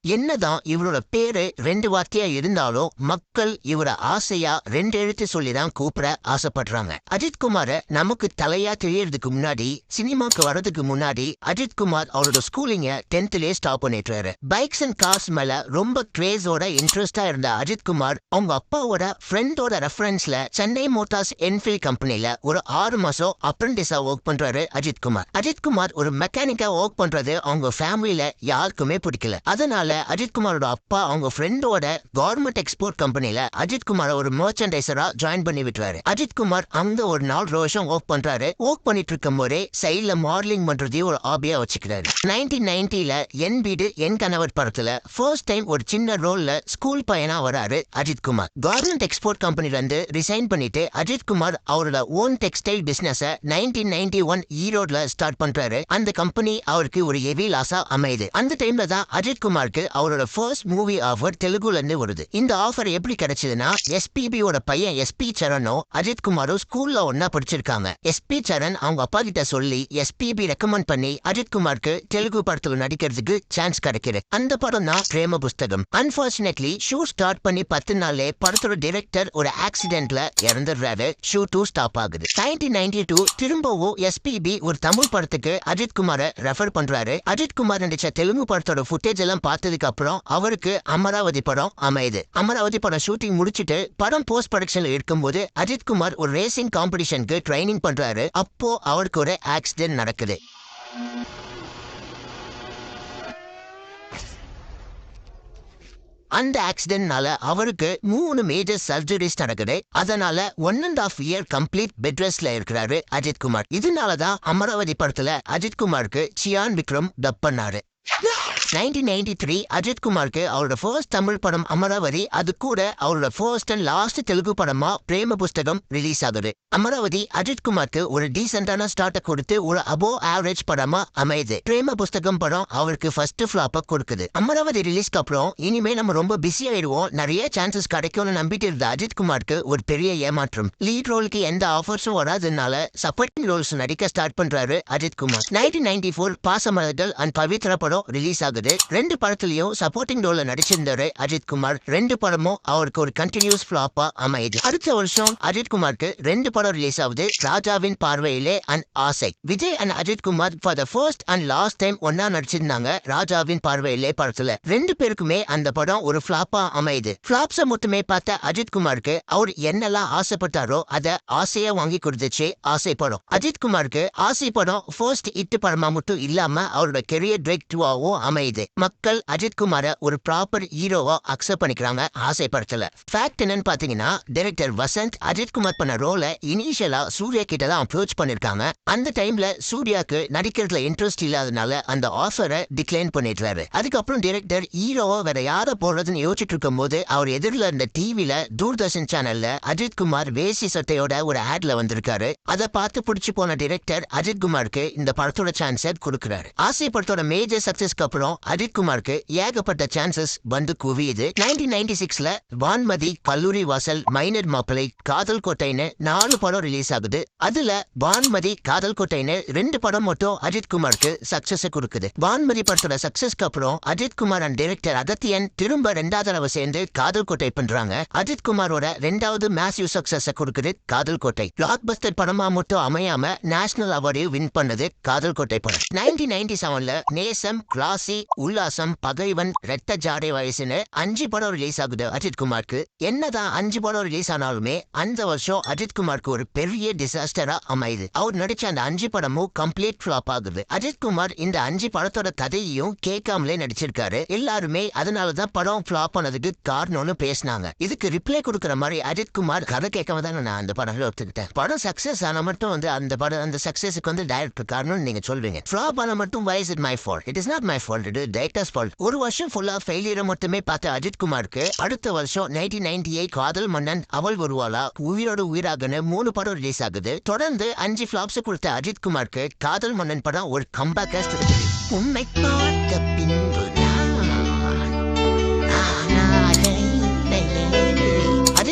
என்னதான் இவரோட பேரு 2 வார்த்தையா இருந்தாலும் மக்கள் இவரை ஆசையா 2 எழுத்து சொல்லிதான் கூப்பிட ஆசைப்படுறாங்க. அஜித்குமார நமக்கு தலையா தெரியறதுக்கு முன்னாடி, சினிமாக்கு வர்றதுக்கு முன்னாடி அஜித்குமார் அவரோட ஸ்கூலிங்க 10th ஸ்டாப் பண்ணிட்டுறாரு. பைக்ஸ் அண்ட் கார்ஸ் மேல ரொம்ப கிரேஸோட இன்ட்ரெஸ்டா இருந்த அஜித்குமார் அவங்க அப்பாவோட ஃப்ரெண்டோட ரெஃபரன்ஸ்ல சென்னை மோட்டார்ஸ் என்ஃபீல்ட் கம்பெனில ஒரு 6 மாசம் அப்ரண்டிஸா ஒர்க் பண்றாரு அஜித்குமார். அஜித்குமார் ஒரு மெக்கானிக்கா ஒர்க் பண்றது அவங்க ஃபேமிலியில யாருக்குமே பிடிக்கல. அதனால அஜித்குமாரோட அப்பா அவங்க ஃப்ரெண்டோட கவர்மெண்ட் எக்ஸ்போர்ட் கம்பெனில அஜித்குமார் ஒரு மர்ச்சன்டைசரா ஜாயின் பண்ணி விட்டுறாரு. அஜித்குமார் அங்க ஒரு 4 வருஷம் ஒர்க் பண்றாரு. ஒர்க் பண்ணிட்டு இருக்கும் போதே சைட்ல மாடலிங் பண்றதையும் ஒரு ஹாபியா வச்சுக்கிறாரு. 1990ல என் வீடு என் கணவர் படத்துல ஃபர்ஸ்ட் டைம் ஒரு சின்ன ரோல்ல ஸ்கூல் பையனா வராரு அஜித்குமார். கவர்மெண்ட் எக்ஸ்போர்ட் கம்பெனில இருந்து ரிசைன் பண்ணிட்டு அஜித்குமார் அவரோட ஓன் டெக்ஸ்டைல் பிசினஸ் 1991 ஈரோட்ல ஸ்டார்ட் பண்றாரு. அந்த கம்பெனி அவருக்கு ஒரு ஹெவி லாஸா அமையுது. அந்த டைம்ல தான் அஜித்குமாருக்கு அவரோட ஃபர்ஸ்ட் மூவி ஆஃபர் தெலுங்குல இருந்து வருது. இந்த ஆஃபர் எப்படி கிடைச்சதுன்னா, எஸ்பிபியோட பையன் எஸ்பி சரணும் அஜித்குமாரும் ஸ்கூல்ல ஒன்னா படிச்சிருக்காங்க. எஸ்பி சரண் அவங்க அப்பா கிட்ட சொல்லி எஸ்பிபி ரெக்கமெண்ட் பண்ணி அஜித்குமாருக்கு தெலுங்கு படத்துல நடிக்கிறதுக்கு சான்ஸ் கிடைக்குது. அந்த படம் தான் பிரேம புஸ்தகம். அன்பார்ச்சுனேட்லி ஷூட் ஸ்டார்ட் பண்ணி 10 நாள்ல படத்தோட டைரக்டர் ஒரு ஆக்சிடென்ட்ல இறந்துடுறாரு. ஷூட்டும் ஸ்டாப் ஆகுது. 1992 திரும்பவும் எஸ்பிபி ஒரு தமிழ் படத்துக்கு அஜித்குமாரை ரெஃபர் பண்றாரு. அஜித்குமார் நடிச்ச தெலுங்கு படத்தோட ஃபுட்டேஜ் எல்லாம் பார்த்ததுக்கு அப்புறம் அவருக்கு அமராவதி படம் அமையுது. அமராவதி படம் ஷூட்டிங் முடிச்சிட்டு படம் போஸ்ட் ப்ரொடக்ஷன்ல இருக்கும்போது அஜித்குமார் ஒரு ரேசிங் காம்படிஷனுக்கு ட்ரைனிங் பண்றாரு. அப்போ அவருக்கு ஒரு ஆக்சிடென்ட் நடக்குது. அந்த ஆக்சிடென்ட்னால அவருக்கு 3 மேஜர் சர்ஜரிஸ் நடக்குது. அதனால 1.5 இயர் கம்ப்ளீட் பெட் ரெஸ்ட்ல இருக்கிறாரு அஜித்குமார். இதனாலதான் அமராவதி படத்துல அஜித்குமாருக்கு சியான் விக்ரம் டப் பண்ணாரு. 1993 அஜித்குமாருக்கு அவரோட ஃபர்ஸ்ட் தமிழ் படம் அமராவதி, அது கூட அவரோட ஃபர்ஸ்ட் அண்ட் லாஸ்ட் தெலுங்கு படமா பிரேம புஸ்தகம் ரிலீஸ் ஆகுது. அமராவதி அஜித்குமாருக்கு ஒரு டீசென்டான ஸ்டார்ட்டை கொடுத்து ஒரு அபோவ் ஆவரேஜ் படமா அமையுது. பிரேம புஸ்தகம் படம் அவருக்கு ஃபர்ஸ்ட் ஃபிளாப்ப கொடுக்குது. அமராவதி ரிலீஸ்க்கு அப்புறம் இனிமே நம்ம ரொம்ப பிஸி ஆயிடுவோம், நிறைய சான்சஸ் கிடைக்கும்னு நம்பிட்டு இருந்த அஜித்குமாருக்கு ஒரு பெரிய ஏமாற்றம். லீட் ரோலுக்கு எந்த ஆஃபர்ஸும் வராதுனால சப்போர்ட்டிங் ரோல்ஸ் நடிக்க ஸ்டார்ட் பண்றாரு அஜித்குமார். 1994 பாசமலர்கள் அண்ட் பவித்ரா படம் ரிலீஸ் ஆகுது. 2 படத்திலையும் சப்போர்ட்டிங் ரோல்ல நடிச்சிருந்தாரு அஜித்குமார். 2 படமும் அவருக்கு ஒரு கண்டினியூஸ் ஃபிளாப்பா அமையுது. அடுத்த வருஷம் அஜித்குமாருக்கு 2 படம் ரிலீஸ் ஆகுது. ராஜாவின் பார்வையிலே அண்ட் ஆசை. Vijay and Ajithkumar for the first and last time ஒன்னா நடிச்சிருந்தாங்க ராஜாவின் பார்வையிலே படத்துல. 2 பேருக்குமே அந்த படம் ஒரு ஃபிளாப்பா அமையுது. ஃபிளாப்ஸ மட்டுமே பார்த்த அஜித்குமாருக்கு அவர் என்னெல்லாம் ஆசைப்பட்டாரோ அத ஆசையா வாங்கி கொடுத்துச்சு ஆசை படம். அஜித்குமாருக்கு ஆசை படம் ஃபர்ஸ்ட் ஹிட் படமா மட்டும் இல்லாம அவரோட கெரியர் பிரேக் த்ரூவாவும் அமையுது. மக்கள் அஜித்குமார ஒரு ப்ராப்பர் ஹீரோவா அக்செப்ட் பண்ணிக்கிறாங்க ஆசை படத்துல. ஃபேக்ட் என்னன்னு பாத்தீங்கன்னா, டைரக்டர் வசந்த் அஜித்குமார் பண்ண ரோல இனிஷியலா சூர்யா கிட்ட தான் அப்ரோச் பண்ணிருக்காங்க. அந்த டைம்ல சூர்யாக்கு நடிக்கிறதுல இன்ட்ரெஸ்ட் இல்லாதனால அந்த ஆஃபரை டிக்ளைன் பண்ணிடுறாரு. அதுக்கப்புறம் டைரக்டர் ஹீரோவா வேற யார போடுறதுன்னு யோசிச்சுட்டு இருக்கும் போது அவர் எதிரில இருந்த டிவில தூர்தர்ஷன் சேனல்ல அஜித்குமார் வேசி சட்டையோட ஒரு ஆட்ல வந்திருக்காரு. அதை பார்த்து பிடிச்சு போன டைரக்டர் அஜித்குமாருக்கு இந்த படத்தோட சான்ஸை கொடுக்கிறாரு. ஆசை படத்தோட மேஜர் சக்சஸ்க்கு அப்புறம் அஜித்குமாருக்கு ஏகப்பட்ட சான்சஸ் வந்து குவியுது. 1996ல வான்மதி, கல்லூரி வாசல், மைனர் மாப்பிளை, காதல் கோட்டைன்னு 4 படம் ரிலீஸ் ஆகுது. அதுல வான்மதி, காதல் கோட்டைன்னு 2 படம் மட்டும் அஜித்குமாருக்கு சக்சஸ் கொடுக்குது. வான்மதி படத்தோட சக்சஸ்க்கு அப்புறம் அஜித்குமார் அண்ட் டைரக்டர் அகத்தியன் திரும்ப 2வது தடவை சேர்ந்து காதல் கோட்டை பண்றாங்க. அஜித்குமாரோட 2வது மேசிவ் சக்சஸ் கொடுக்குது காதல் கோட்டை. பிளாக் பஸ்டர் படமா மட்டும் அமையாம நேஷனல் அவார்டையும் வின் பண்ணது காதல் கோட்டை படம். 1997ல நேசம், கிளாசி, உல்லாசம், பகைவன், ரெட்ட ஜாடை வயசுன்னு 5 படம் ரிலீஸ் ஆகுது அஜித்குமாருக்கு. என்னதான் 5 படம் ரிலீஸ் ஆனாலுமே அந்த வருஷம் அஜித்குமாருக்கு ஒரு பெரிய டிசாஸ்டரா அமையுது. அவர் நடிச்ச அந்த 5 படமும் கம்ப்ளீட் ஃபிளாப் ஆகுது. அஜித்குமார் இந்த 5 படத்தோட கதையையும் கேட்காமலே நடிச்சிருக்காரு. எல்லாருமே அதனாலதான் படம் ஃபிளாப் ஆனதுக்கு காரணம்னு பேசினாங்க. இதுக்கு ரிப்ளை கொடுக்குற மாதிரி அஜித்குமார் கதை கேட்காம தான் நான் அந்த படம் எடுத்துக்கிட்டேன். படம் சக்சஸ் ஆன மட்டும் அந்த படம் அந்த சக்சஸுக்கு டைரக்டர் காரணம்னு நீங்க சொல்வீங்க. ஃபிளாப் ஆன மட்டும் why is it my fault? It is not my fault. It is director's fault. ஒரு வருஷம் ஃபுல்லா ஃபெயிலியரை மட்டுமே பார்த்த அஜித்குமாருக்கு அடுத்த வருஷம் 1998 காதல் மன்னன், அவள் வருவாளா, உயிரோடு உயிராகன்னு 3 படம் ரிலீஸ் ஆகுது. தொடர்ந்து 5 ஃபிளாப்ஸ் கொடுத்த அஜித்குமாருக்கு காதல் மன்னன் படம் ஒரு கம்பேக் இருக்குது. உண்மை பார்த்த பின்பு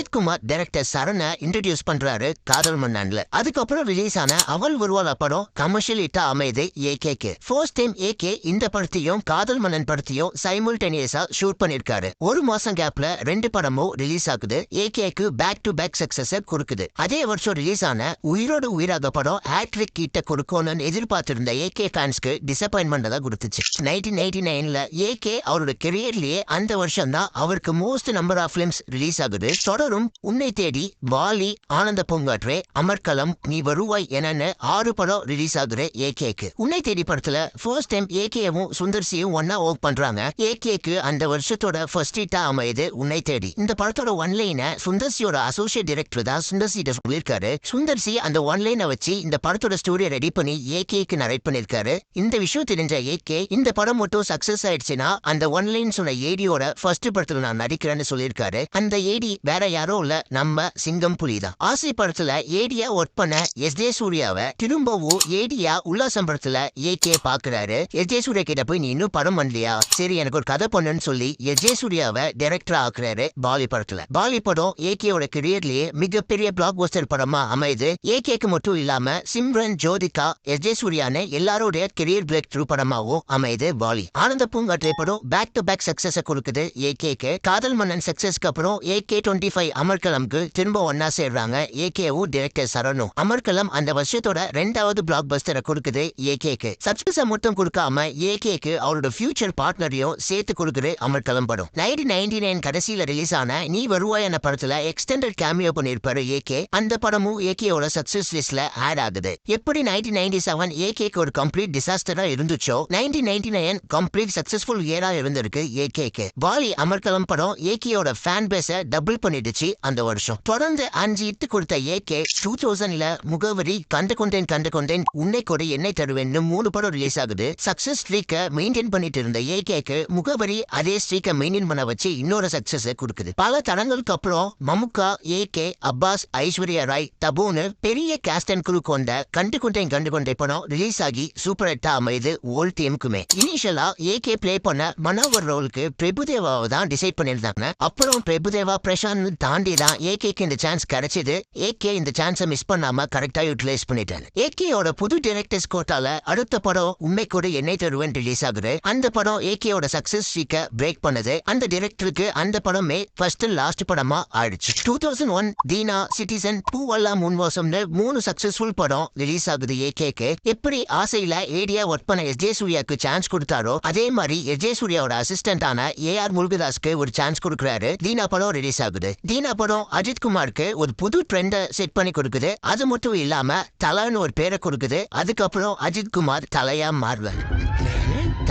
அஜித் குமார் டைரக்டர் சரண இன்ட்ரோடியூஸ் பண்றாரு காதல் மன்னன்ல. அதுக்கப்புறம் ரிலீஸ் ஆன அவள் ஒருவாள படம் கமர்ஷியல் ஹிட்டா அமைது ஏகேக்கு. ஃபர்ஸ்ட் டைம் ஏகே இந்த படத்தையும் காதல் மன்னன் படத்தையும் சைமல்டேனியஸா ஷூட் பண்ணிருக்காரு. ஒரு மாசம் கேப்ல 2 படமும் ரிலீஸ் ஆகுது. ஏகேக்கு பேக் டு பேக் சக்சஸ் கொடுக்குது. அதே வருஷம் ரிலீஸ் ஆன உயிரோடு உயிராக படம் ஹேட்ரிக் கிட்ட கொடுக்கணும்னு எதிர்பார்த்திருந்த ஏகே ஃபேன்ஸ்க்கு டிசப்பாயின்மெண்ட் தான் கொடுத்துச்சு. 1989ல ஏகே அவரோட கெரியர்லயே அந்த வருஷம் தான் அவருக்கு most number of films release ஆகுது. தொடரும் உன்னை தேடி, வாலி, ஆனந்த பூங்காற்றே, அமர்கலம், நீ வருவாய் என்னன்னு 6 படம் ரிலீஸ் ஆகுது ஏகேக்கு. உன்னை தேடி படத்துல ஃபர்ஸ்ட் டைம் ஏகேவும் சுந்தர்சியும் ஒன்னா ஒர்க் பண்றாங்க. ஏகேக்கு அந்த வருஷத்தோட ஃபர்ஸ்ட் ஹிட்டா அமையுது உன்னை தேடி. இந்த படத்தோட ஒன்லைனை சுந்தர்சியோட அசோசியேட் டைரக்டர் தான் சுந்தர்சிட்ட சொல்லியிருக்காரு. சுந்தர்சி அந்த ஒன்லைனை வச்சு இந்த படத்தோட ஸ்டோரியை ரெடி பண்ணி ஏகேக்கு நரேட் பண்ணிருக்காரு. இந்த விஷயம் தெரிஞ்ச ஏகே இந்த படம் மட்டும் சக்சஸ் ஆயிடுச்சுன்னா அந்த ஒன்லைன் சொன்ன ஏடியோட ஃபர்ஸ்ட் படத்துல நான் நடிக்கிறேன்னு சொல்லியிருக்காரு. அந்த ஏடி வேற யாரோ இல்ல, நம்ம சிங்கம் புலி தான். ஆசை படத்துல ஏடியா ஒர்க் பண்ண எஸ்.ஜே. சூர்யாவை திரும்பவும் ஏடியா உல்லாசம் படத்துல ஏகே பாக்குறாரு. எஸ்.ஜே. சூர்யா கிட்ட போய் நீ இன்னும் படம் பண்ணலையா, சரி எனக்கு ஒரு கதை பண்ணுன்னு சொல்லி எஸ்.ஜே. சூர்யாவை டைரக்டர் ஆக்குறாரு பாலி படத்துல. பாலி படம் ஏகேயோட கரியர்லயே மிகப்பெரிய பிளாக் பஸ்டர் படமா அமைது. ஏகேக்கு மட்டும் இல்லாம சிம்ரன், ஜோதிகா, எஸ்.ஜே. சூர்யான்னு எல்லாரோடைய கெரியர் பிரேக் த்ரூ படமாவும் அமைது பாலி. ஆனந்த பூங்காற்றே படம் பேக் டு பேக் சக்சஸ் கொடுக்குது ஏகேக்கு. காதல் மன்னன் சக்சஸ்க்கு அப்புறம் AK25 அமர்கலம்க்கு திரும்ப ஒன்னா சேர்றாங்க ஏகேவும் டைரக்டர் சரணும். அமர்கலம் அந்த வருஷத்தோட 2வது பிளாக் பஸ்டரை கொடுக்குது ஏகேக்கு. சக்சஸ் மட்டும் கொடுக்காம ஏகேக்கு அவரோட ஃபியூச்சர் பார்ட்னரையும் சேர்த்து கொடுக்குது அமர்கலம் படம். 1999 கடைசியில ரிலீஸ் ஆன நீ வருவாய் என்ற படத்துல எக்ஸ்டெண்டட் கேமியோ பண்ணிருப்பாரு ஏகே. அந்த படமும் ஏகேயோட சக்சஸ் லிஸ்ட்ல ஆட் ஆகுது. எப்படி 1997 ஏகேக்கு ஒரு கம்ப்ளீட் டிசாஸ்டரா இருந்துச்சோ 1999 கம்ப்ளீட் சக்சஸ்ஃபுல் இயரா இருந்திருக்கு ஏகேக்கு. பாலி அமர்கலம் படம் ஏகேயோட ஃபேன் பேஸ டபுள் பண்ணிடுச்சு அந்த வருஷம். தொடர்ந்து 5 ஹிட் கொடுத்த ஏகே 2000ல முகவரி, கண்டு கொண்டேன், உன்னை கூட என்னை தருவேன்னு 3 படம் ரிலீஸ் ஆகுது. சக்சஸ் ஸ்ட்ரீக்க மெயின்டைன் பண்ணிட்டு இருந்த ஏகேக்கு முகவரி அதே ஸ்ட்ரீக்க மெயின்டைன் பண்ண வச்சு இன்னொரு சக்சஸ் கொடுக்குது. பல தடங்களுக்கு அப்புறம் மமுக்கா, ஏகே, அப்பாஸ், ஐஸ்வர்யா ராய், தபோன்னு பெரிய கேஸ்ட் அண்ட் குரூ கொண்ட கண்டு கொண்டேன் படம் ரிலீஸ் ஆகி சூப்பர் ஹிட்டா அமைது ஓல் டீமுக்குமே. இனிஷியலா ஏகே பிளே பண்ண மனோகர் ரோலுக்கு பிரபுதேவாவை தான் டிசைட் பண்ணிருந்தாங்க. அப்புறம் பிரபுதேவா பிரசாந்த் தாண்டி தான் ஏகேக்கு இந்த சான்ஸ் கிடைச்சது. ஏகே இந்த சான்ஸை மிஸ் பண்ணாம கரெக்டா யூட்டிலைஸ் பண்ணிட்டாரு. ஏகேயோட புது டைரக்டர்ஸ் கோட்டால அடுத்த படம் உண்மை கூட என்னை தருவேன் ரிலீஸ் ஆகுது. அந்த படம் ஏகேயோட சக்சஸ் ஸ்ட்ரீக்க பிரேக் பண்ணது. அந்த டைரக்டருக்கு அந்த படமே ஃபர்ஸ்ட் லாஸ்ட் படமா ஆயிடுச்சு. 2001 தீனா, சிட்டிசன், பூவெல்லாம் முன்வாசம்னு 3 சக்சஸ்ஃபுல் படம் ரிலீஸ் ஆகுது ஏகேக்கு. எப்படி ஆசையில ஏடியா ஒர்க் பண்ண எஸ்.ஜே. சூர்யாக்கு சான்ஸ் கொடுத்தாரோ அதே மாதிரி எஸ்.ஜே. சூர்யாவோட அசிஸ்டன்டான ஏஆர் முருகதாஸ்க்கு ஒரு சான்ஸ் கொடுக்குறாரு. தீனா படம் ரிலீஸ் ஆகுது. தீனா படம் அஜித் குமாருக்கு ஒரு புது ட்ரெண்ட செட் பண்ணி கொடுக்குது. அது மட்டும் இல்லாம தலன்னு ஒரு பேரை கொடுக்குது. அதுக்கப்புறம் அஜித் குமார் தலையா மாறுவார்.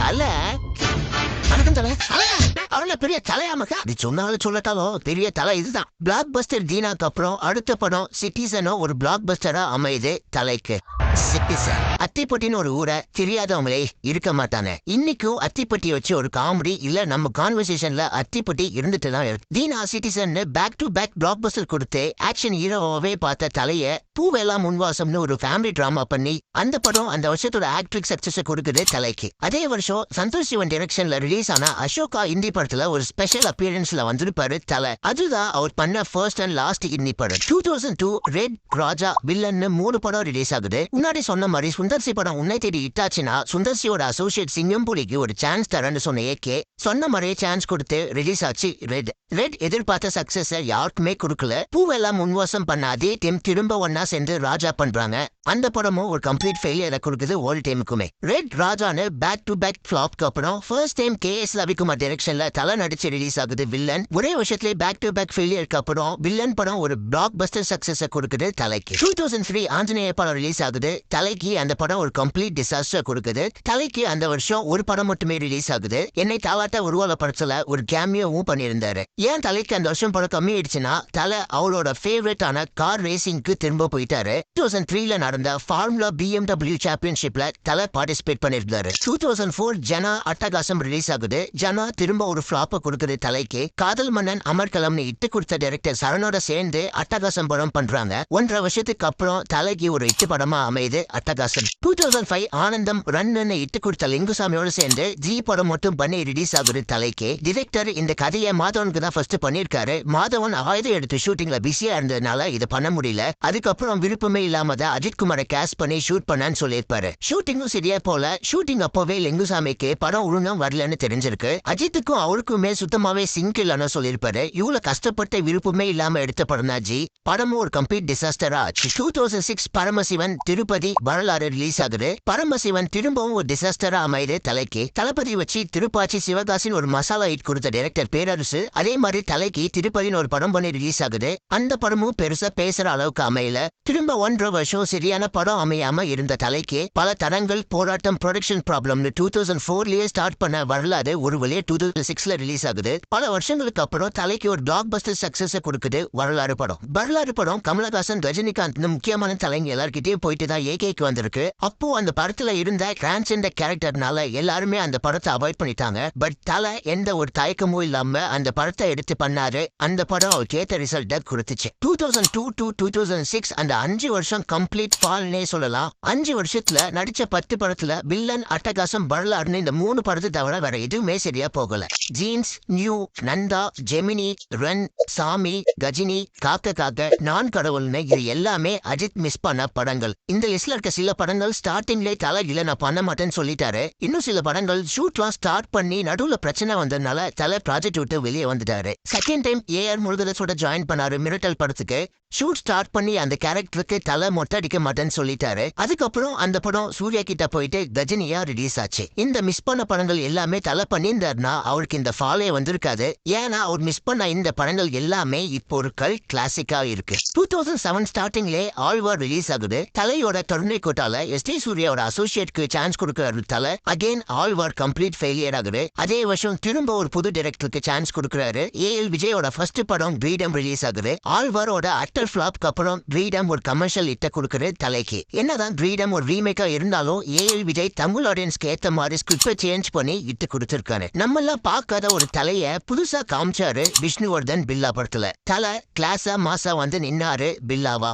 தலை அவள பெரிய தலையாமக்கா அது சொன்னாலும் சொல்லட்டாலும் பெரிய தலை இதுதான். பிளாக் பஸ்டர் தீனாக்கு அப்புறம் அடுத்த படம் சிட்டிசனோ ஒரு பிளாக் பஸ்டரா அமையுது தலைக்கு. சிட்டிசன் அத்திப்பட்டின்னு ஒரு ஊரை தெரியாதவங்களே இருக்க மாட்டானே. இன்னைக்கும் அத்திப்பட்டியை வச்சு ஒரு காமெடி இல்ல நம்ம கான்வர்சேஷன்ல அத்திப்பட்டி இருந்துட்டு தான் இருக்கு. Dheena citizen back to back பிளாக் பஸ்டர் கொடுத்து ஆக்ஷன் ஹீரோவே பார்த்த தலைய பூவெல்லாம் முன்வாசம்னு ஒரு ஃபேமிலி டிராமா பண்ணி அந்த படம் அந்த வருஷத்தோட ஆக்ட்ரிக் சக்சஸ் கொடுக்குது தலைக்கு. அதே வருஷம் சந்தோஷ் சிவன் டைரக்ஷன்ல ரிலீஸ் ஆன அசோகா ஹிந்தி படத்துல ஒரு ஸ்பெஷல் அப்பியரன்ஸ்ல வந்திருப்பாரு தலை. அதுதான் அவர் பண்ண ஃபர்ஸ்ட் அண்ட் லாஸ்ட் ஹிந்தி படம். 2002 ரெட், ராஜா, வில்லன்னு 3 படம் ரிலீஸ் ஆகுது. முன்னாடி சொன்ன மாதிரி சுந்தர்சி படம் உன்னை தேடி இட்டாச்சுன்னா சுந்தர்சியோட அசோசியேட் சிங்கம் புலிக்கு ஒரு சான்ஸ் தரேன்னு சொன்ன ஏகே சொன்ன மாதிரியே சான்ஸ் கொடுத்து ரிலீஸ் ஆச்சு ரெட். ரெட் எதிர்பார்த்த சக்சஸ் யாருக்குமே கொடுக்கல. பூவெல்லாம் முன்வாசம் பண்ண அதே டீம் திரும்ப ஒன்னா சேர்ந்து ராஜா பண்றாங்க. அந்த படமும் ஒரு கம்ப்ளீட் ஃபெயிலியரை கொடுக்குது ஓல் டீமுக்குமே. ரெட் ராஜான்னு பேக் டு பேக் ஃபிளாப்க்கு அப்புறம் ஃபர்ஸ்ட் டைம் KS ரவிக்குமார் டைரக்ஷன்ல தலை நடிச்சு ரிலீஸ் ஆகுது வில்லன். ஒரே வருஷத்துல பேக் டு பேக் ஃபெயிலியருக்கு அப்புறம் வில்லன் படம் ஒரு பிளாக் பஸ்டர் சக்சஸ் கொடுக்குது தலைக்கு. 2003 ஆஞ்சநேய படம் ரிலீஸ் ஆகுது. தலைக்கு அந்த படம் ஒரு கம்ப்ளீட் டிசாஸ்டர் கொடுக்குது. தலைக்கு அந்த வருஷம் ஒரு படம் மட்டுமே ரிலீஸ் ஆகுது. என்னை தாவாட்ட உருவால படத்துல ஒரு கேமியோவும் பண்ணியிருந்தாரு. ஏன் தலைக்கு அந்த வருஷம் படம் கம்மி ஆயிடுச்சுன்னா தலை அவளோட ஃபேவரட்டான கார் ரேசிங்க்கு திரும்ப போயிட்டாரு. 2003ல நடந்த ஃபார்முலா BMW சாம்பியன்ஷிப்ல தல பார்ட்டிசிபேட் பண்ணிருந்தாரு. 2004 ஜனா அட்டகாசம் ரிலீஸ் ஆகுது. ஜனா திரும்ப ஒரு ஃபிளாப்ப கொடுக்குது தலைக்கு. காதல் மன்னன் அமர்கலம்னு இட்டு கொடுத்த டைரக்டர் சரணோட சேர்ந்து அட்டகாசம் படம் பண்றாங்க. 1.5 வருஷத்துக்கு அப்புறம் தலைக்கு ஒரு இட்டு படமா அமையுது அட்டகாசம். 2005 ஆனந்தம் ரன்னு இட்டு கொடுத்த லிங்குசாமியோட சேர்ந்து ஜி படம் மட்டும் பண்ணி ரிலீஸ் ஆகுது தலைக்கு. டிரெக்டர் இந்த கதையை மாதவனுக்கு தான் ஃபர்ஸ்ட் பண்ணிருக்காரு. மாதவன் ஆயுதம் எடுத்து ஷூட்டிங்ல பிஸியா இருந்ததுனால இதை பண்ண முடியல. அதுக்கப்புறம் விருப்பமே இல்லாம அஜித்குமாரை கேஸ்ட் பண்ணி ஷூட் பண்ணான்னு சொல்லியிருப்பாரு. ஷூட்டிங்கும் சரியா போல. ஷூட்டிங் அப்பவே லிங்குசாமிக்கு படம் ஒழுங்கா வரலன்னு தெரிஞ்சிருக்கு. அஜித்துக்கும் அவருக்குமே சுத்தமாவே சிங்க் இல்லன்னு சொல்லியிருப்பாரு. இவ்வளவு கஷ்டப்பட்ட விருப்பமே இல்லாம எடுத்த படம் தான் ஜி. படமும் ஒரு கம்ப்ளீட் டிசாஸ்டரா ஆச்சு. 2006 பரமசிவன் திருப்பதி வரலாறு ரிலீஸ் ஆகுது. பரமசிவன் திரும்பவும் ஒரு டிசாஸ்டரா அமைது தலைக்கு. தளபதி வச்சு திருப்பாச்சி சிவகாசின் ஒரு மசாலா ஹிட் கொடுத்த டைரக்டர் பேரரசு அதே மாதிரி தலைக்கு திருப்பதினு ஒரு படம் பண்ணி ரிலீஸ் ஆகுது. அந்த படமும் பெருசா பேசுற அளவுக்கு அமையல. திரும்ப 1.5 வருஷம் சரியான படம் அமையாம இருந்த தலைக்கு பல தரங்கள் போராட்டம் ப்ரொடக்ஷன் ப்ராப்ளம்னு 2004லயே ஸ்டார்ட் பண்ண வரலாறு ஒரு வழியா 2006ல ரிலீஸ் ஆகுது. பல வருஷங்களுக்கு அப்புறம் தலைக்கு ஒரு பிளாக் பஸ்டர் சக்சஸ் கொடுக்குது வரலாறு படம். வரலாறு படம் கமலஹாசன் ரஜினிகாந்த் முக்கியமான தலைங்க எல்லார்கிட்டயும் போயிட்டு தான் ஏகேக்கு வந்திருக்கு. அப்போ அந்த படத்துல இருந்த டிரான்ஸ்ஜெண்டர் கேரக்டர்னால எல்லாருமே அந்த படத்தை அவாய்ட் பண்ணிட்டாங்க. பட் தலை எந்த ஒரு தயக்கமும் இல்லாம அந்த படத்தை எடுத்து பண்ணாரு. அந்த படம் அவருக்கு ஏத்த ரிசல்ட் கொடுத்துச்சு. 2002 to 2006 அந்த 5 வருஷம் கம்ப்ளீட் ஃபால்னே சொல்லலாம். 5 வருஷத்துல நடிச்ச 10 படத்துல வில்லன் அட்டகாசம் வரலாறுன்னு இந்த 3 படத்தை தவிர வேற எதுவுமே சரியா போகல. Jeans, new, Nandha, Gemini, run, Saamy, Ghajini, காக்க நான் கடவுள்னு இது எல்லாமே அஜித் மிஸ் பண்ண படங்கள். இந்த லிஸ்ட்ல இருக்க சில படங்கள் ஸ்டார்டிங்லே தலை இல்ல நான் பண்ண மாட்டேன்னு சொல்லிட்டாரு. இன்னும் சில படங்கள் ஷூட்லாம் ஸ்டார்ட் பண்ணி நடுவுல பிரச்சனை வந்ததுனால தலை ப்ராஜெக்ட் விட்டு வெளியே வந்துட்டாரு. செகண்ட் டைம் ஏஆர் முருகதாஸோட ஜாயின் பண்ணாரு மிரட்டல் படத்துக்கு. ஷூட் ஸ்டார்ட் பண்ணி அந்த கேரக்டருக்கு தலை மொட்டை அடிக்க மாட்டேன்னு சொல்லிட்டாரு. அதுக்கப்புறம் அந்த படம் சூர்யா கிட்ட போயிட்டு கஜினியா ரிலீஸ் ஆச்சு. இந்த மிஸ் பண்ண படங்கள் எல்லாமே தலை பண்ணியிருந்தாருன்னா அவருக்கு இந்த ஃபாலே வந்திருக்காது. ஏன்னா அவர் மிஸ் பண்ண இந்த படங்கள் எல்லாமே இப்போ ஒரு கல்ட் கிளாசிக்கா இருக்கு. 2007 ஸ்டார்டிங்லே ஆழ்வார் ரிலீஸ் ஆகுது. தலையோட கருணை கோட்டால எஸ்டி சூர்யாவோட அசோசியேட்க்கு சான்ஸ் கொடுக்கிறாரு தலை. அகைன் ஆழ்வார் கம்ப்ளீட் ஃபெயிலியர் ஆகுது. அதே வருஷம் திரும்ப ஒரு புது டைரக்டருக்கு சான்ஸ் கொடுக்கிறாரு. ஏஎல் விஜயோட ஃபர்ஸ்ட் படம் கிரீடம் ரிலீஸ் ஆகுது. ஆழ்வாரோட ஃபிளாப்க்கு அப்புறம் கிரீடம் ஒரு கமர்ஷியல் இட்ட கொடுக்குற தலைக்கு. என்னதான் கிரீடம் ஒரு ரீமேக்கா இருந்தாலும் ஏஎல் விஜய் தமிழ் ஆடியன்ஸ்க்கு ஏத்த மாதிரி ஸ்கிரிப்டை சேஞ்ச் பண்ணி இட்டு கொடுத்திருக்காரு. நம்ம எல்லாம் பார்க்காத ஒரு தலைய புதுசா காமிச்சாரு விஷ்ணுவர்தன் பில்லா படத்துல. தலை கிளாஸா மாசா வந்து நின்னாரு பில்லாவா.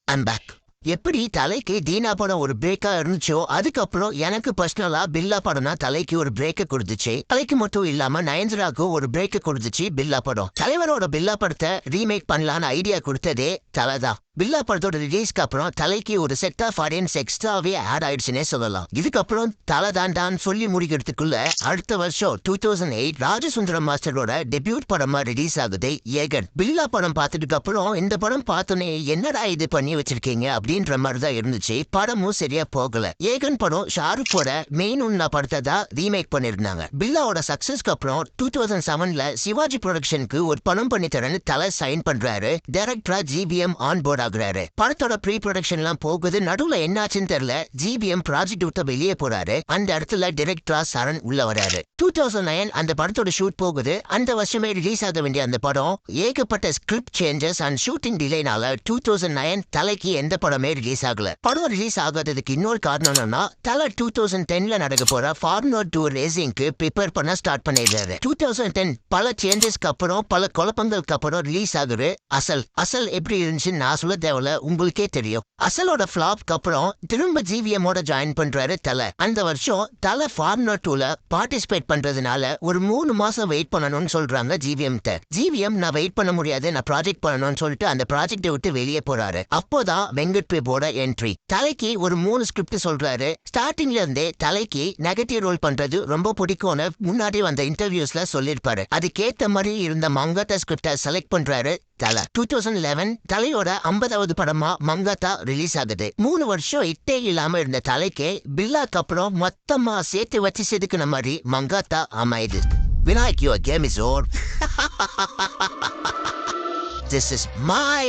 I'm back. எப்படி தலைக்கு தீனா படம் ஒரு பிரேக்கா இருந்துச்சோ அதுக்கப்புறம் எனக்கு பர்சனலா பில்லா படம்னா தலைக்கு ஒரு பிரேக்க கொடுத்துச்சு. தலைக்கு மட்டும் இல்லாம நயன்சராக்கு ஒரு பிரேக்க கொடுத்துச்சு பில்லா படம். தலைவரோட பில்லா படத்தை ரீமேக் பண்ணலான்னு ஐடியா கொடுத்ததே தலைதான். பில்லா படத்தோட ரிலீஸ்க்கு அப்புறம் தலைக்கு ஒரு செட் ஆஃப் ஆடியன்ஸ் எக்ஸ்ட்ராவே ஆட் ஆயிடுச்சுன்னே சொல்லலாம். இதுக்கப்புறம் தலை தான் சொல்லி முடிக்கிறதுக்குள்ள அடுத்த வருஷம் 2008 ராஜசுந்தரம் மாஸ்டரோட டெபியூட் படமா ரிலீஸ் ஆகுது ஏகன். பில்லா படம் பார்த்ததுக்கு அப்புறம் இந்த படம் பார்த்தோன்னே என்னடா இது பண்ணி வச்சிருக்கீங்க அப்படின்ற மாதிரிதான் இருந்துச்சு. படமும் சரியா போகல. ஏகன் படம் ஷாருக்கோட மெயின் உன்னா படத்தை தான் ரீமேக் பண்ணிருந்தாங்க. பில்லாவோட சக்சஸ்க்கு அப்புறம் 2007ல சிவாஜி ப்ரொடக்ஷனுக்கு ஒரு படம் பண்ணி தரேன்னு தலை சைன் பண்றாரு. டைரக்டரா ஜிபிஎம் ஆன் போர்ட் ஆகுறாரு. படத்தோட ப்ரீ ப்ரொடக்ஷன் எல்லாம் போகுது. நடுவுல என்னாச்சுன்னு தெரியல. ஜிபிஎம் ப்ராஜெக்ட் விட்டு வெளியே போறாரு. அந்த இடத்துல டைரக்டரா சரண் உள்ள வராரு. 2009 அந்த படத்தோட ஷூட் போகுது. அந்த வருஷமே ரிலீஸ் ஆக வேண்டிய அந்த படம் ஏகப்பட்ட ஸ்கிரிப்ட் சேஞ்சஸ் அண்ட் ஷூட்டிங் டிலேனால 2009 தலைக்கு எந்த படமே ரிலீஸ் ஆகல. படம் ரிலீஸ் ஆகாததுக்கு இன்னொரு காரணம் என்னன்னா தலை 2010ல நடக்க போற ஃபார்முலா 2 ரேசிங்க்கு ப்ரிப்பேர் பண்ண ஸ்டார்ட் பண்ணிடுறாரு. 2010 பல சேஞ்சஸ்க்கு அப்புறம் பல குழப்பங்களுக்கு அப்புறம் ரிலீஸ் ஆகுது அசல் எப்படி இருந்துச்சுன்னு நான் சொல்ல தேவையில்ல, உங்களுக்கே தெரியும். அசலோட ஃபிளாப்க்கு அப்புறம் திரும்ப ஜிவிஎம்மோட ஜாயின் பண்றாரு தலை. அந்த வருஷம் தலை ஃபார்முலா 2ல பார்ட்டிசிபேட் பண்றதுனால ஒரு 3 மாசம் வெயிட் பண்ணணும்னு சொல்றாங்க ஜிவிஎம். ஜிவிஎம் நான் வெயிட் பண்ண முடியாது, நான் ப்ராஜெக்ட் பண்ணணும்னு சொல்லிட்டு அந்த ப்ராஜெக்டை விட்டு வெளியே போறாரு. அப்போதான் வெங்கட் பிரபுவோட என்ட்ரி. தலைக்கு ஒரு 3 ஸ்கிரிப்ட் சொல்றாரு. ஸ்டார்டிங்ல இருந்தே தலைக்கு நெகட்டிவ் ரோல் பண்றது ரொம்ப பிடிக்கும்னு முன்னாடி வந்த இன்டர்வியூஸ்ல சொல்லிருப்பாரு. அதுக்கேத்த மாதிரி இருந்த மங்காத்தா ஸ்கிரிப்டை செலக்ட் பண்றாரு தலை. 2011 தலையோட 50வது படமா மங்காத்தா ரிலீஸ் ஆகுது. 3 வருஷம் இட்டே இல்லாம இருந்த தலைக்கு பில்லாக்கு அப்புறம் மொத்தமா சேர்த்து வச்சு செதுக்குன மாதிரி மங்காத்தா அமையுது. Vinayak, your game is over. This is my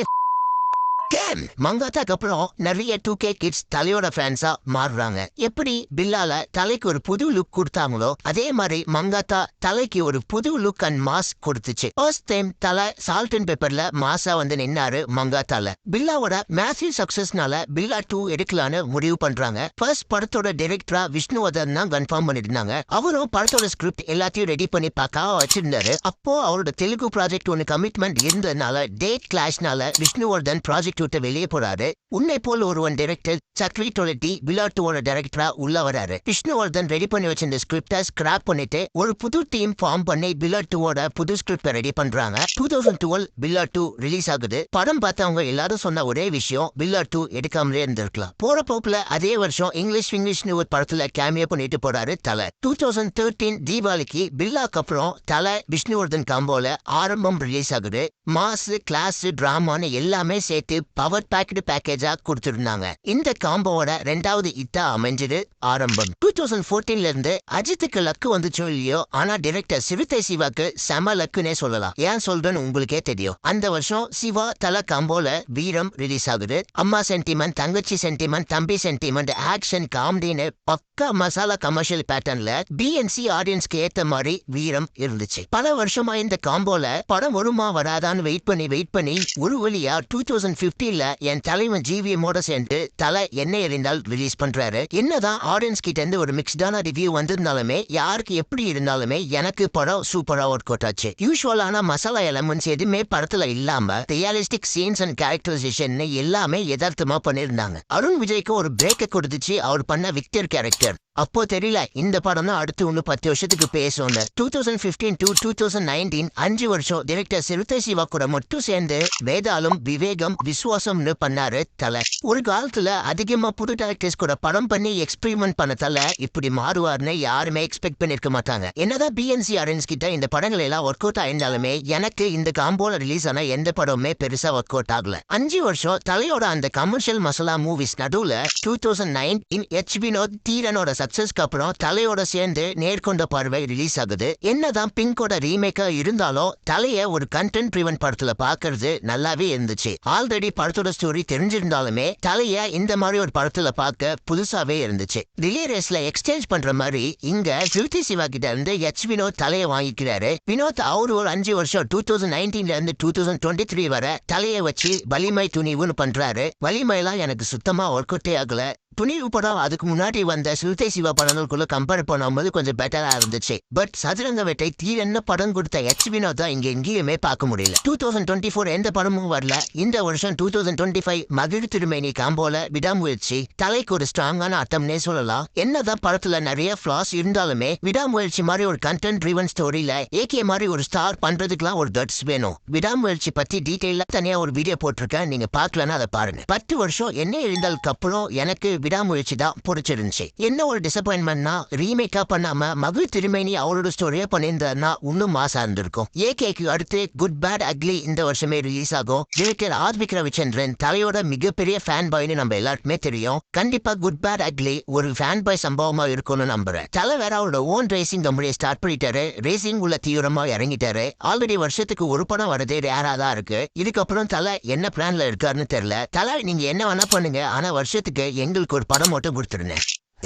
game. மங்காத்தாக்கு அப்புறம் நிறைய 2K கிட்ஸ் தலையோட ஃபேன்ஸா மாறுறாங்க. எப்படி பில்லால தலைக்கு ஒரு புது லுக் கொடுத்தாங்களோ அதே மாதிரி மங்காத்தா தலைக்கு ஒரு புது லுக் அண்ட் மாஸ் கொடுத்துச்சு. ஃபர்ஸ்ட் டைம் தலை சால்ட் அண்ட் பெப்பர்ல மாசா வந்து நின்னாரு மங்காத்தால. பில்லாவோட மேசிவ் சக்சஸ்னால பில்லா 2 எடுக்கலான்னு முடிவு பண்றாங்க. ஃபர்ஸ்ட் படத்தோட டைரக்டரா விஷ்ணுவர்தன் தான் கன்ஃபார்ம் பண்ணிருந்தாங்க. அவரும் படத்தோட ஸ்கிரிப்ட் எல்லாத்தையும் ரெடி பண்ணி பார்க்க வச்சிருந்தாரு. அப்போ அவரோட தெலுங்கு ப்ராஜெக்ட் ஒன்னு கமிட்மெண்ட் இருந்ததுனால டேட் கிளாஷ்னால விஷ்ணுவர்தன் ப்ராஜெக்ட் விட்டு வெளியே போறாரு. உன்னை போல் ஒருவன் டைரக்டர் சக்ரி டொலட்டி பில்லா 2 டைரக்டரா உள்ள வராரு. விஷ்ணுவர்தன் ரெடி பண்ணி வச்சிருந்த ஸ்கிரிப்டை ஸ்கிராப் பண்ணிட்டு ஒரு புது டீம் ஃபார்ம் பண்ணி பில்லா 2 புது ஸ்கிரிப்டை ரெடி பண்றாங்க. 2012 பில்லா 2 ரிலீஸ் ஆகுது. படம் பார்த்தவங்க எல்லாரும் சொன்ன ஒரே விஷயம் பில்லா 2 எடுக்காமலே இருந்திருக்கலாம். போற போக்குல அதே வருஷம் இங்கிலீஷ்னு ஒரு படத்துல கேமியோ பண்ணிட்டு போறாரு தலை. 2013 தீபாவளிக்கு பில்லாக்கு அப்புறம் தலை விஷ்ணுவர்தன் காம்போல ஆரம்பம் ரிலீஸ் ஆகுது. மாஸ் கிளாஸ் டிராமான்னு எல்லாமே சேர்த்து பவர் பேக்டு பேக்கேஜா கொடுத்திருந்தாங்க. இந்த காம்போவோட 2வது இட்டா அமைஞ்சது ஆரம்பம். 2014 இருந்து அஜித்துக்கு லக்கு வந்துச்சோ இல்லையோ, ஆனா டைரக்டர் சிறுத்தை சிவாக்கு செம லக்குனே சொல்லலாம். ஏன் சொல்றேன்னு உங்களுக்கே தெரியும். அந்த வருஷம் சிவா தல காம்போல வீரம் ரிலீஸ் ஆகுது. அம்மா சென்டிமெண்ட், தங்கச்சி சென்டிமெண்ட், தம்பி சென்டிமெண்ட், ஆக்ஷன், காமெடின்னு பக்கா மசாலா கமர்ஷியல் பேட்டர்ன்ல பிஎன்சி ஆடியன்ஸ்க்கு ஏத்த மாதிரி வீரம் இருந்துச்சு. பல வருஷமா இந்த காம்போல படம் வருமா வராதான்னு வெயிட் பண்ணி ஒரு வழியா 2015ல என் தலைவன் ஜிவிஎம்மோட சேர்ந்து தலை என்ன எறிந்தால் ரிலீஸ் பண்றாரு. என்னதான் ஆடியன்ஸ் கிட்ட இருந்து ஒரு மிக்ஸ்டான ரிவ்யூ வந்திருந்தாலுமே யாருக்கு எப்படி இருந்தாலுமே எனக்கு படம் சூப்பரா ஒர்க் அவுட் ஆச்சு. யூஸ்வலான மசாலா எலமெண்ட்ஸ் எதுவுமே படத்துல இல்லாம ரியலிஸ்டிக் சீன்ஸ் அண்ட் கேரக்டரைசேஷன் எல்லாமே யதார்த்தமா பண்ணிருந்தாங்க. அருண் விஜய்க்கு ஒரு பிரேக் கொடுத்துச்சு அவர் பண்ண விக்டர் கேரக்டர். அப்போ தெரியல இந்த படம் தான் அடுத்து இன்னும் 10 வருஷத்துக்கு பேசும். 2015 to 2019 5 வருஷம் டைரக்டர் சிறுத்தை சிவா கூட மட்டும் சேர்ந்து வேதாளம், விவேகம், விசுவாசம்னு பண்ணாரு தலை. ஒரு காலத்துல அதிகமா புது டைரக்டர்ஸ் கூட படம் பண்ணி எக்ஸ்பெரிமெண்ட் பண்ண தலை இப்படி மாறுவார்னு யாருமே எக்ஸ்பெக்ட் பண்ணிருக்க மாட்டாங்க. என்னதான் பிஎன்சி ஆடியன்ஸ் கிட்ட இந்த படங்கள் எல்லாம் ஒர்க் அவுட் ஆயிருந்தாலுமே எனக்கு இந்த காம்போல ரிலீஸ் ஆன எந்த படமுமே பெருசா ஒர்க் அவுட் ஆகல. 5 வருஷம் தலையோட அந்த கமர்ஷியல் மசாலா மூவிஸ் நடுவுல 2009 எச் வினோத் தீரனோட சக்சஸ்க்கு அப்புறம் தலையோட சேர்ந்து நேர்கொண்ட பார்வை ரிலீஸ் ஆகுது. என்னதான் பிங்கோட ரீமேக்கா இருந்தாலும் தலைய ஒரு கண்டென்ட் ட்ரிவன் படத்துல பாக்குறது நல்லாவே இருந்துச்சு. ஆல்ரெடி படத்தோட ஸ்டோரி தெரிஞ்சிருந்தாலுமே தலைய இந்த மாதிரி ஒரு படத்துல பார்க்க புதுசாவே இருந்துச்சு. ரிலே ரேஸ்ல எக்ஸ்சேஞ்ச் பண்ற மாதிரி இங்க சிறுத்தை சிவா கிட்ட இருந்து எச் வினோத் தலைய வாங்கிக்கிறாரு. வினோத் அவரு ஒரு 5 வருஷம் 2019ல இருந்து 2023 வரை தலைய வச்சு வலிமை துணிவுன்னு பண்றாரு. வலிமைலாம் எனக்கு சுத்தமா ஒர்க் அவுட்டே ஆகல. துணிவு படம் அதுக்கு முன்னாடி வந்த சிறுத்தை சிவா படங்களுக்குள்ள கம்பேர் பண்ணும்போது கொஞ்சம் பெட்டரா இருந்துச்சு. பட் சதுரங்க வேட்டை தீரன்ன படம் கொடுத்த எச் வினோத் தான் இங்க எங்கேயுமே பார்க்க முடியல. 2024 எந்த படமும் வரல. இந்த வருஷம் 2025 மகிழ் திருமேனி காம்போல விடாமுயற்சி தலைக்கு ஒரு ஸ்ட்ராங்கான அட்டம்னே சொல்லலாம். என்னதான் படத்துல நிறைய ஃபிளாஸ் இருந்தாலுமே விடாமுயற்சி மாதிரி ஒரு கண்டென்ட் ட்ரிவன் ஸ்டோரியில ஏகே மாதிரி ஒரு ஸ்டார் பண்றதுக்குலாம் ஒரு கட்ஸ் வேணும். விடாமுயற்சி பத்தி டீடைலா தனியா ஒரு வீடியோ போட்டிருக்கேன், நீங்க பாக்கலன்னா அதை பாருங்க. 10 வருஷம் என்ன இருந்தாலுக்கு அப்புறம் எனக்கு விடாமுயற்சி தான் பிடிச்சிருந்துச்சு. என்ன ஒரு டிசப்பாயின்மெண்ட்னா ரீமேக்கா பண்ணாம மகிழ் திருமேனி அவரோட ஸ்டோரியா பண்ணியிருந்தா இன்னும் மாசா இருந்திருக்கும். ஏகேக்கு அடுத்து குட் பேட் அக்லி இந்த வருஷமே ரிலீஸ் ஆகும். டைரக்டர் ஆர்விக் ரவிச்சந்திரன் தலையோட மிகப்பெரிய ஃபேன் பாய்னு நம்ம எல்லாருக்குமே தெரியும். கண்டிப்பா குட் பேட் அக்லி ஒரு ஃபேன் பாய் சம்பவமா இருக்கும்னு நம்புறேன். தலை வேற அவரோட ஓன் ரேசிங் கம்பெனியை ஸ்டார்ட் பண்ணிட்டாரு. ரேசிங் உள்ள தீவிரமா இறங்கிட்டாரு. ஆல்ரெடி வருஷத்துக்கு ஒரு படம் வரதே ரேரா தான் இருக்கு. இதுக்கப்புறம் தலை என்ன பிளான்ல இருக்காருன்னு தெரியல. தலை நீங்க என்ன வேணா பண்ணுங்க, ஆனா வருஷத்துக்கு எங்களுக்கு ஒரு படம் மட்டும் கொடுத்துருங்க.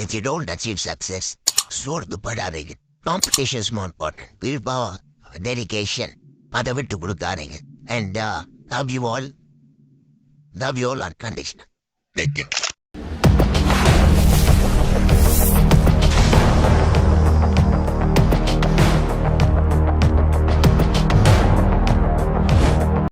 If you don't achieve success, சோர்ந்து படாதீங்க. Competition is more important. Willpower, dedication, அதை விட்டு கொடுக்காதீங்க. And love you all unconditional. Thank you.